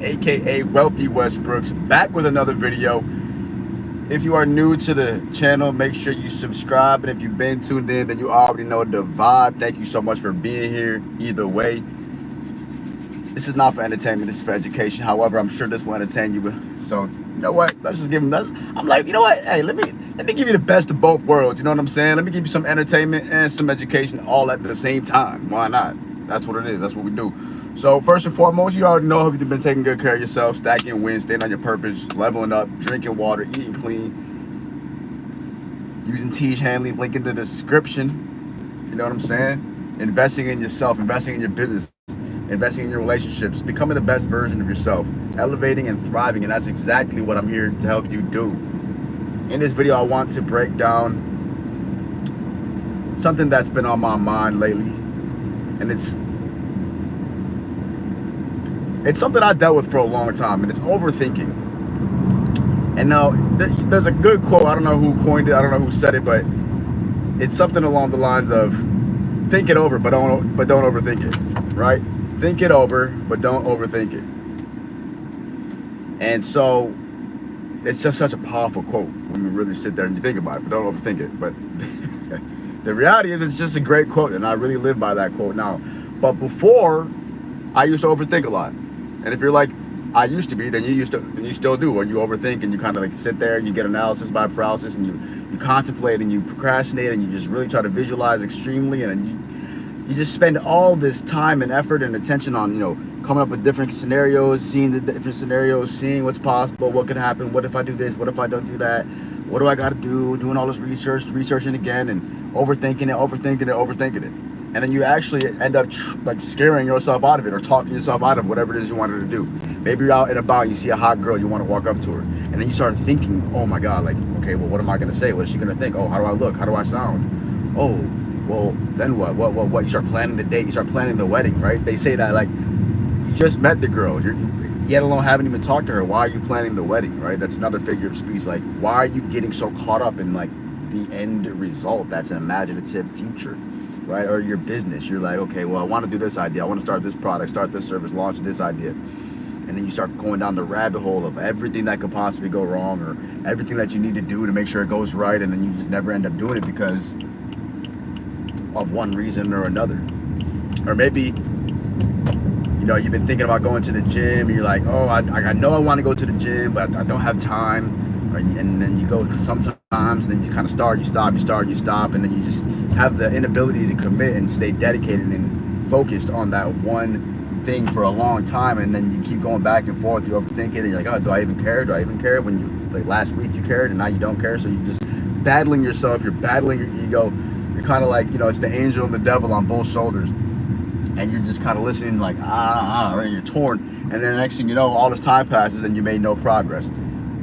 aka Wealthy Westbrooks, back with another video. If you are new to the channel, make sure you subscribe, and if you've been tuned in, then you already know the vibe. Thank you so much for being here. Either way, this is not for entertainment, this is for education. However, I'm sure this will entertain you. So you know what, let's just give them that. I'm like, you know what, hey, let me give you the best of both worlds. You know what I'm saying? Let me give you some entertainment and some education all at the same time. Why not? That's what it is. That's what we do. So first and foremost, you already know you've been taking good care of yourself, stacking wins, staying on your purpose, leveling up, drinking water, eating clean, using Tiege Hanley, link in the description. You know what I'm saying? Investing in yourself, investing in your business, investing in your relationships, becoming the best version of yourself, elevating and thriving, and that's exactly what I'm here to help you do. In this video, I want to break down something that's been on my mind lately, and it's something I dealt with for a long time, and it's overthinking. And now, there's a good quote, I don't know who coined it, I don't know who said it, but it's something along the lines of, think it over, but don't overthink it, right? Think it over, but don't overthink it. And so, it's just such a powerful quote when you really sit there and you think about it, but don't overthink it. But the reality is, it's just a great quote, and I really live by that quote now. But before, I used to overthink a lot. And if you're like, I used to be, then you used to, and you still do, when you overthink and you kind of like sit there and you get analysis by paralysis, and you contemplate and you procrastinate and you just really try to visualize extremely, and you just spend all this time and effort and attention on, coming up with different scenarios, seeing the different scenarios, seeing what's possible, what could happen, what if I do this, what if I don't do that, what do I got to do, doing all this researching again, and overthinking it. And then you actually end up like scaring yourself out of it, or talking yourself out of whatever it is you wanted to do. Maybe you're out and about, you see a hot girl, you want to walk up to her, and then you start thinking, oh my God, like, okay, well, what am I going to say? What is she going to think? Oh, how do I look? How do I sound? Oh, well, then what? What? You start planning the date, you start planning the wedding, right? They say that, like, you just met the girl, yet alone haven't even talked to her. Why are you planning the wedding, right? That's another figure of speech. Like, why are you getting so caught up in, like, the end result? That's an imaginative future, right? Or your business, you're like, okay, well, I want to do this idea, I want to start this product, start this service, launch this idea, and then you start going down the rabbit hole of everything that could possibly go wrong, or everything that you need to do to make sure it goes right, and then you just never end up doing it because of one reason or another. Or maybe, you've been thinking about going to the gym, and you're like, oh, I know I want to go to the gym, but I don't have time. And then you go sometimes, then you kind of start, you stop, you start, and you stop, and then you just have the inability to commit and stay dedicated and focused on that one thing for a long time. And then you keep going back and forth, you overthink it, and you're like, oh, do I even care? Do I even care? When you, like, last week you cared, and now you don't care. So you're just battling yourself, you're battling your ego. You're kind of like, it's the angel and the devil on both shoulders. And you're just kind of listening like, right? And you're torn. And then the next thing you know, all this time passes and you made no progress.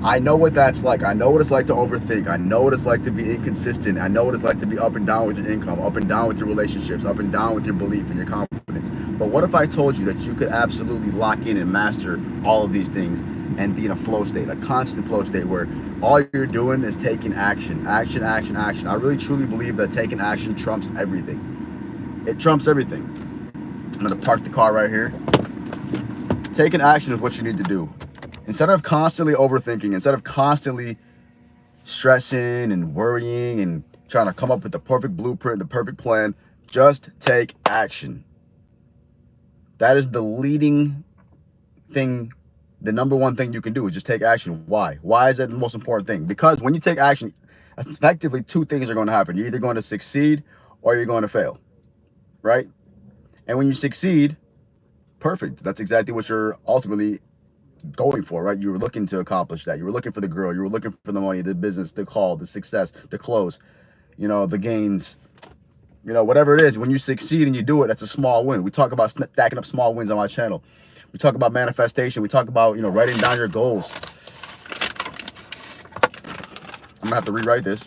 I know what that's like. I know what it's like to overthink. I know what it's like to be inconsistent. I know what it's like to be up and down with your income, up and down with your relationships, up and down with your belief and your confidence. But what if I told you that you could absolutely lock in and master all of these things and be in a flow state, a constant flow state, where all you're doing is taking action. I really truly believe that taking action trumps everything. It trumps everything. I'm gonna park the car right here. Taking action is what you need to do. Instead of constantly overthinking, instead of constantly stressing and worrying and trying to come up with the perfect blueprint, the perfect plan, just take action. That is the leading thing, the number one thing you can do is just take action. Why? Why is that the most important thing? Because when you take action, effectively two things are going to happen. You're either going to succeed or you're going to fail, right? And when you succeed, perfect. That's exactly what you're ultimately going for, right? You were looking to accomplish that. You were looking for the girl. You were looking for the money, the business, the call, the success, the close, the gains, whatever it is. When you succeed and you do it, that's a small win. We talk about stacking up small wins on my channel. We talk about manifestation. We talk about, writing down your goals. I'm gonna have to rewrite this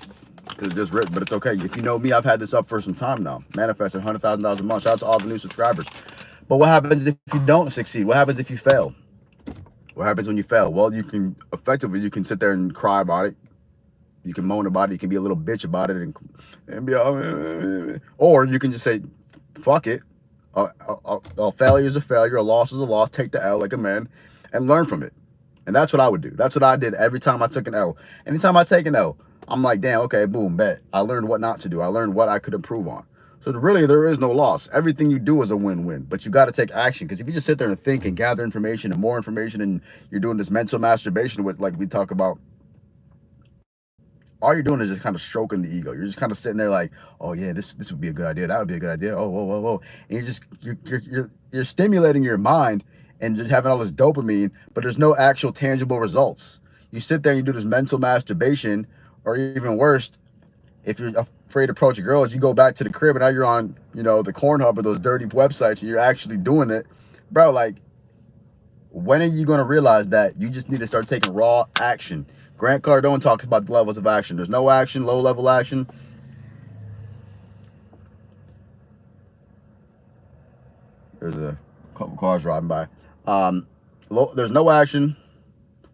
because it's just written, but it's okay. If you know me, I've had this up for some time now. Manifesting $100,000 a month. Shout out to all the new subscribers. But what happens if you don't succeed? What happens if you fail? What happens when you fail? Well, you can sit there and cry about it. You can moan about it. You can be a little bitch about it, and be, or you can just say, fuck it. A failure is a failure. A loss is a loss. Take the L like a man. and learn from it. And that's what I would do. That's what I did every time I took an L. Anytime I take an L, I'm like, damn, okay, boom, bet. I learned what not to do. I learned what I could improve on. So really, there is no loss. Everything you do is a win-win, but you got to take action. Because if you just sit there and think and gather information and more information, and you're doing this mental masturbation with, like we talk about, all you're doing is just kind of stroking the ego. You're just kind of sitting there like, oh yeah, this would be a good idea. That would be a good idea. Oh, whoa, whoa, whoa. And you're stimulating your mind and just having all this dopamine, but there's no actual tangible results. You sit there and you do this mental masturbation, or even worse, if you're afraid to approach girls, you go back to the crib and now you're on, the Cornhub or those dirty websites and you're actually doing it. Bro, like, when are you going to realize that you just need to start taking raw action? Grant Cardone talks about the levels of action. There's no action, low level action. There's a couple cars driving by. There's no action.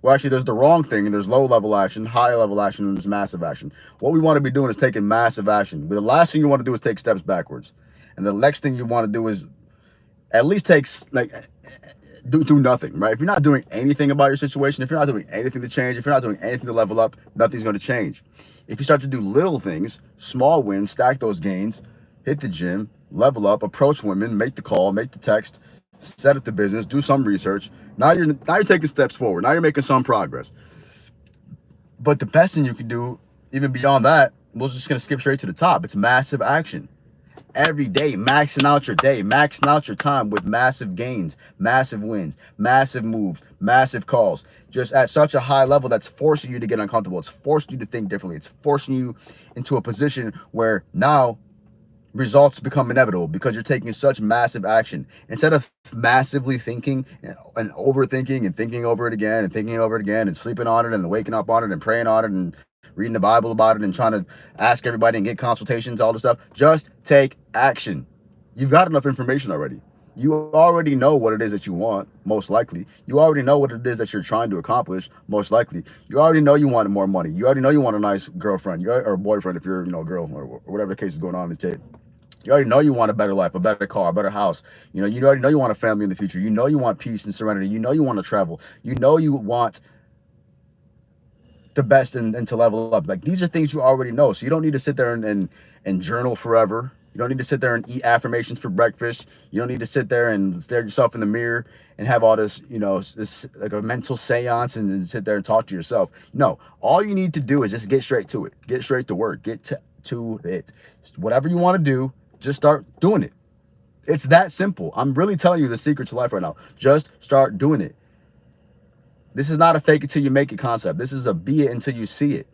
Well, actually, there's the wrong thing, and there's low level action, high level action, and there's massive action. What we want to be doing is taking massive action. But the last thing you want to do is take steps backwards. And the next thing you want to do is at least do nothing, right? If you're not doing anything about your situation, if you're not doing anything to change, if you're not doing anything to level up, nothing's going to change. If you start to do little things, small wins, stack those gains, hit the gym, level up, approach women, make the call, make the text, set up the business, do some research. Now you're taking steps forward. Now you're making some progress. But the best thing you can do, even beyond that, we're just going to skip straight to the top. It's massive action. Every day, maxing out your day, maxing out your time with massive gains, massive wins, massive moves, massive calls, just at such a high level that's forcing you to get uncomfortable. It's forcing you to think differently. It's forcing you into a position where now results become inevitable because you're taking such massive action. Instead of massively thinking and overthinking and thinking over it again and thinking over it again and sleeping on it and waking up on it and praying on it and reading the Bible about it and trying to ask everybody and get consultations, all this stuff, just take action. You've got enough information already. You already know what it is that you want, most likely. You already know what it is that you're trying to accomplish, most likely. You already know you want more money. You already know you want a nice girlfriend or boyfriend if you're, a girl or whatever the case is going on in this day. You already know you want a better life, a better car, a better house. You already know you want a family in the future. You know you want peace and serenity. You know you want to travel. You know you want the best and to level up. Like, these are things you already know. So you don't need to sit there and journal forever. You don't need to sit there and eat affirmations for breakfast. You don't need to sit there and stare at yourself in the mirror and have all this, this like a mental seance and sit there and talk to yourself. No, all you need to do is just get straight to it. Get straight to work. Get to it. Whatever you want to do, just start doing it. It's that simple. I'm really telling you the secret to life right now. Just start doing it. This is not a fake it till you make it concept. This is a be it until you see it.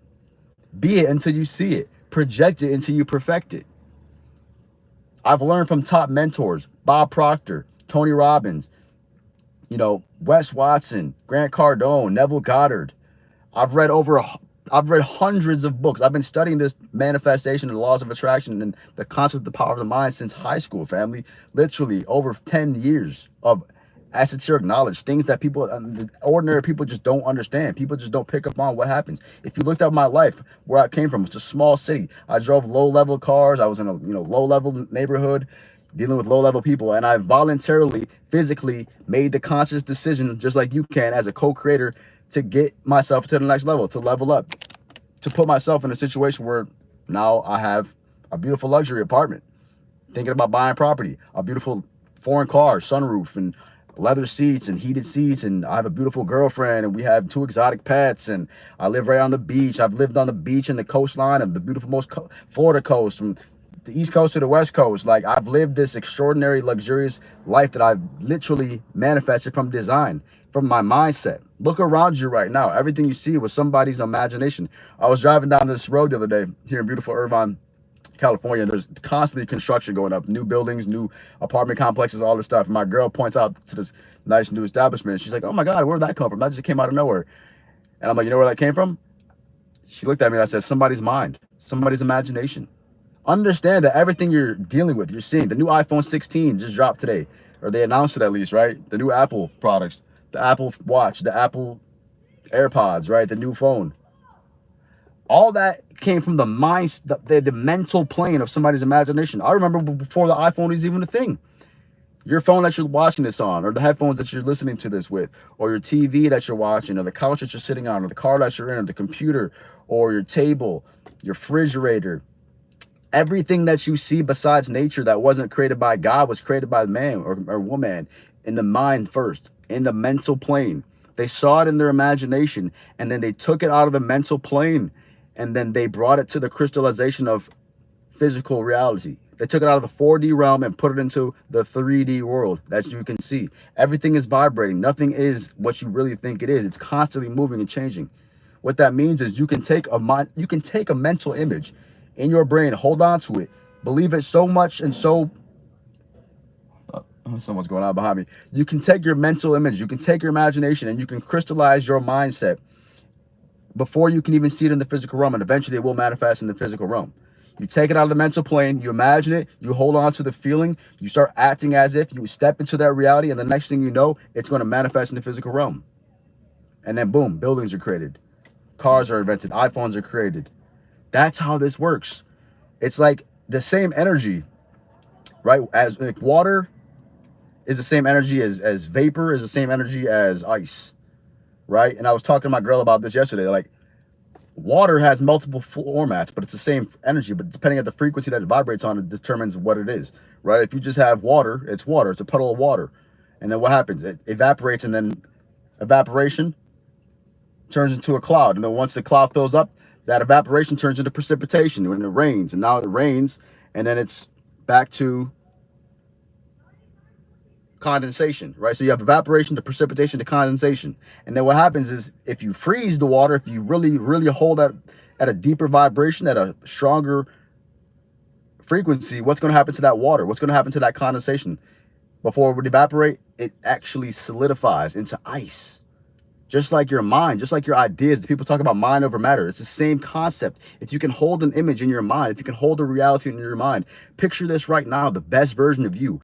Be it until you see it. Project it until you perfect it. I've learned from top mentors, Bob Proctor, Tony Robbins, Wes Watson, Grant Cardone, Neville Goddard. I've read hundreds of books. I've been studying this manifestation and the laws of attraction and the concept of the power of the mind since high school, family. Literally over 10 years of esoteric knowledge, things that ordinary people just don't understand. People just don't pick up on what happens. If you looked at my life, where I came from, it's a small city. I drove low-level cars. I was in a low-level neighborhood dealing with low-level people, and I voluntarily, physically made the conscious decision, just like you can as a co-creator, to get myself to the next level, to level up, to put myself in a situation where now I have a beautiful luxury apartment, thinking about buying property, a beautiful foreign car, sunroof, and leather seats and heated seats, and I have a beautiful girlfriend, and we have 2 exotic pets, and I live right on the beach. I've lived on the beach and the coastline of the beautiful Florida coast, from the East Coast to the West Coast. Like, I've lived this extraordinary, luxurious life that I've literally manifested from design, from my mindset. Look around you right now. Everything you see was somebody's imagination. I was driving down this road the other day here in beautiful Irvine, California. There's constantly construction going up, new buildings, new apartment complexes, all this stuff. And my girl points out to this nice new establishment. She's like, oh my God, where'd that come from? That just came out of nowhere. And I'm like, you know where that came from? She looked at me and I said, somebody's mind, somebody's imagination. Understand that everything you're dealing with, you're seeing. The new iPhone 16 just dropped today, or they announced it at least, right? The new Apple products, the Apple Watch, the Apple AirPods, right? The new phone. All that came from the mind, the mental plane of somebody's imagination. I remember before the iPhone was even a thing. Your phone that you're watching this on, or the headphones that you're listening to this with, or your TV that you're watching, or the couch that you're sitting on, or the car that you're in, or the computer, or your table, your refrigerator. Everything that you see besides nature that wasn't created by God was created by man or woman in the mind first, in the mental plane. They saw it in their imagination, and then they took it out of the mental plane, and then they brought it to the crystallization of physical reality. They took it out of the 4D realm and put it into the 3D world that you can see. Everything is vibrating. Nothing is what you really think it is. It's constantly moving and changing. What that means is you can take a mental image in your brain, hold on to it, believe it so much and so someone's going on behind me. You can take your mental image, you can take your imagination, and you can crystallize your mindset before you can even see it in the physical realm, and eventually it will manifest in the physical realm. You take it out of the mental plane, you imagine it, you hold on to the feeling, you start acting as if you step into that reality, and the next thing you know, it's going to manifest in the physical realm. And then boom, buildings are created, cars are invented, iPhones are created. That's how this works. It's like the same energy, right? As like water is the same energy as vapor, is the same energy as ice, right? And I was talking to my girl about this yesterday. Like, water has multiple formats, but it's the same energy, but depending on the frequency that it vibrates on, it determines what it is, right? If you just have water, it's a puddle of water. And then what happens? It evaporates, and then evaporation turns into a cloud. And then once the cloud fills up, that evaporation turns into precipitation when it rains. And now it rains, and then it's back to condensation, right? So you have evaporation to precipitation to condensation. And then what happens is if you freeze the water, if you really, really hold that at a deeper vibration, at a stronger frequency, what's going to happen to that water? What's going to happen to that condensation? Before it would evaporate, it actually solidifies into ice. Just like your mind, just like your ideas. People talk about mind over matter. It's the same concept. If you can hold an image in your mind, if you can hold a reality in your mind, picture this right now, the best version of you.